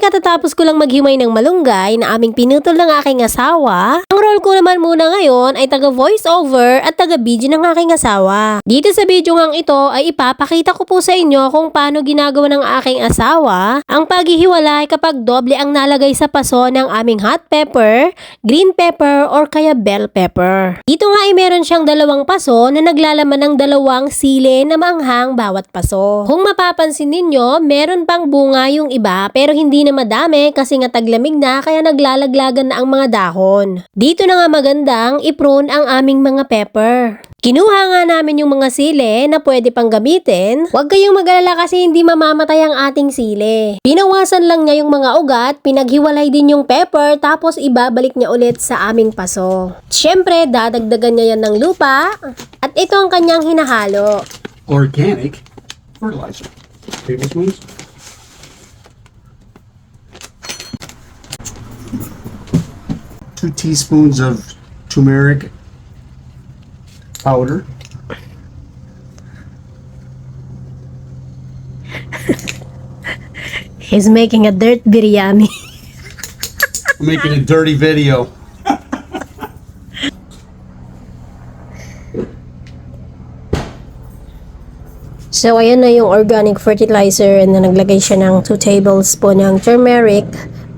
katatapos ko lang maghimay ng malunggay na aming pinutol ng aking asawa, ang role ko naman muna ngayon ay taga voice over at taga video ng aking asawa. Dito sa video ngang ito ay ipapakita ko po sa inyo kung paano ginagawa ng aking asawa ang paghihiwalay kapag doble ang nalagay sa paso ng aming hot pepper, green pepper or kaya bell pepper. Dito nga ay meron siyang dalawang paso na naglalaman ng dalawang sili na maanghang bawat paso. Kung mapapansin ninyo, meron pang bunga yung iba pero hindi na madami kasi nga taglamig na kaya naglalaglagan na ang mga dahon. Dito na nga magandang i-prune ang aming mga pepper. Kinuha nga namin yung mga sili na pwede pang gamitin. Huwag kayong mag-alala kasi hindi mamamatay ang ating sili. Pinawasan lang niya yung mga ugat, pinaghiwalay din yung pepper, tapos ibabalik niya ulit sa aming paso. Siyempre, dadagdagan niya yan ng lupa at ito ang kanyang hinahalo. Organic fertilizer. Tablespoons. 2 teaspoons of turmeric powder. He's making a dirt biryani. I'm making a dirty video. So, ayan na yung organic fertilizer na naglagay siya ng 2 tablespoon ng turmeric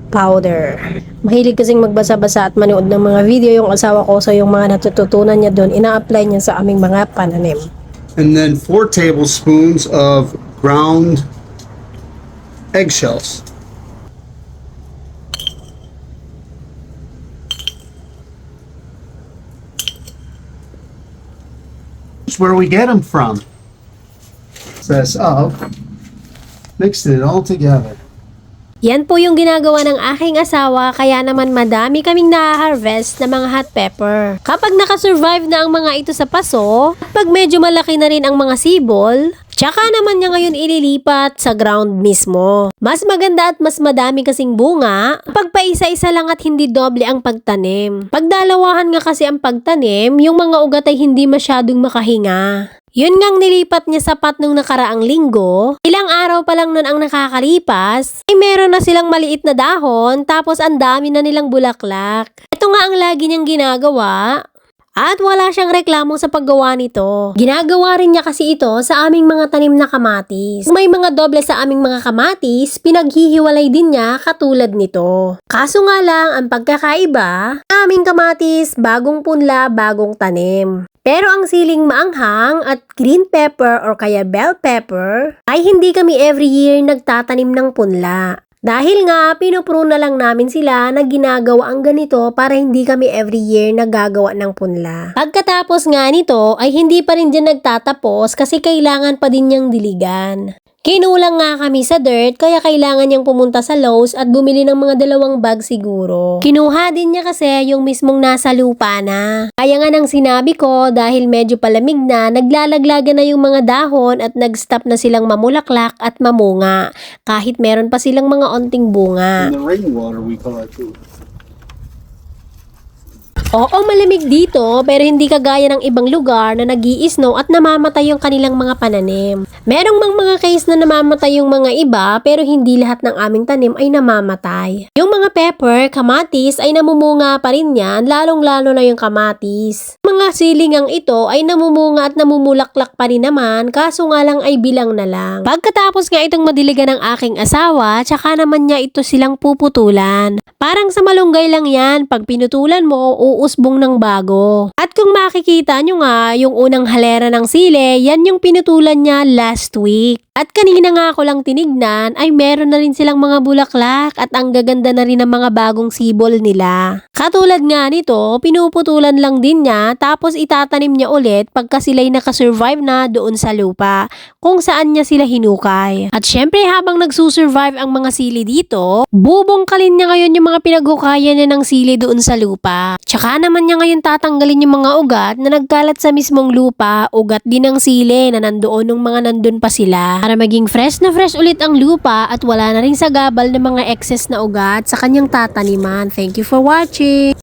powder. Mahilig kasing magbasa-basa at manood ng mga video yung asawa ko, so yung mga natututunan niya doon, ina-apply niya sa aming mga pananim. And then 4 tablespoons of ground eggshells. Where we get them from. Says of, mixed it all together. Yan po yung ginagawa ng aking asawa, kaya naman madami kaming na-harvest na mga hot pepper. Kapag nakasurvive na ang mga ito sa paso, at pag medyo malaki na rin ang mga sibol, tsaka naman niya ngayon ililipat sa ground mismo. Mas maganda at mas madami kasing bunga pag paisa-isa lang at hindi doble ang pagtanim. Pagdalawahan nga kasi ang pagtanim, yung mga ugat ay hindi masyadong makahinga. Yun ngang nilipat niya sapat nung nakaraang linggo, ilang araw pa lang nun ang nakakalipas, ay meron na silang maliit na dahon tapos ang dami na nilang bulaklak. Ito nga ang lagi niyang ginagawa. At wala siyang reklamo sa paggawa nito. Ginagawa rin niya kasi ito sa aming mga tanim na kamatis. Kung may mga doble sa aming mga kamatis, pinaghihiwalay din niya katulad nito. Kaso nga lang, ang pagkakaiba, aming kamatis, bagong punla, bagong tanim. Pero ang siling maanghang at green pepper or kaya bell pepper ay hindi kami every year nagtatanim ng punla. Dahil nga, pinuprune na lang namin sila na ginagawa ang ganito para hindi kami every year nagagawa ng punla. Pagkatapos nga nito ay hindi pa rin dyan nagtatapos kasi kailangan pa din niyang diligan. Kinulang nga kami sa dirt kaya kailangan niyang pumunta sa Lowe's at bumili ng mga 2 bag siguro. Kinuha din niya kasi yung mismong nasa lupa na. Kaya nga nang sinabi ko dahil medyo palamig na, naglalaglagan na yung mga dahon at nag-stop na silang mamulaklak at mamunga. Kahit meron pa silang mga onting bunga. And the rainwater we collect too. Oo, malamig dito pero hindi kagaya ng ibang lugar na nag-i-snow at namamatay yung kanilang mga pananim. Merong mga case na namamatay yung mga iba pero hindi lahat ng aming tanim ay namamatay. Yung mga pepper, kamatis ay namumunga pa rin yan, lalong-lalo na yung kamatis. Mga silingang ito ay namumunga at namumulaklak pa rin naman, kaso nga lang ay bilang na lang. Pagkatapos nga itong madiligan ng aking asawa, tsaka naman niya ito silang puputulan. Parang sa malunggay lang yan, pag pinutulan mo, uusbong ng bago. At kung makikita nyo nga, yung unang halera ng sili, yan yung pinutulan niya last week. At kanina nga ako lang tinignan ay meron na rin silang mga bulaklak at ang gaganda na rin ng mga bagong sibol nila. Katulad nga nito, pinuputulan lang din niya tapos itatanim niya ulit pagka sila'y nakasurvive na doon sa lupa kung saan niya sila hinukay. At syempre habang nagsusurvive ang mga sili dito, bubongkalin niya ngayon yung mga pinaghukayan niya ng sili doon sa lupa. Tsaka naman niya ngayon tatanggalin yung mga ugat na nagkalat sa mismong lupa, ugat din ng sili na nandoon nung mga nandun pa sila. Para maging fresh na fresh ulit ang lupa at wala na rin sagabal ng mga excess na ugat sa kanyang tataniman. Thank you for watching!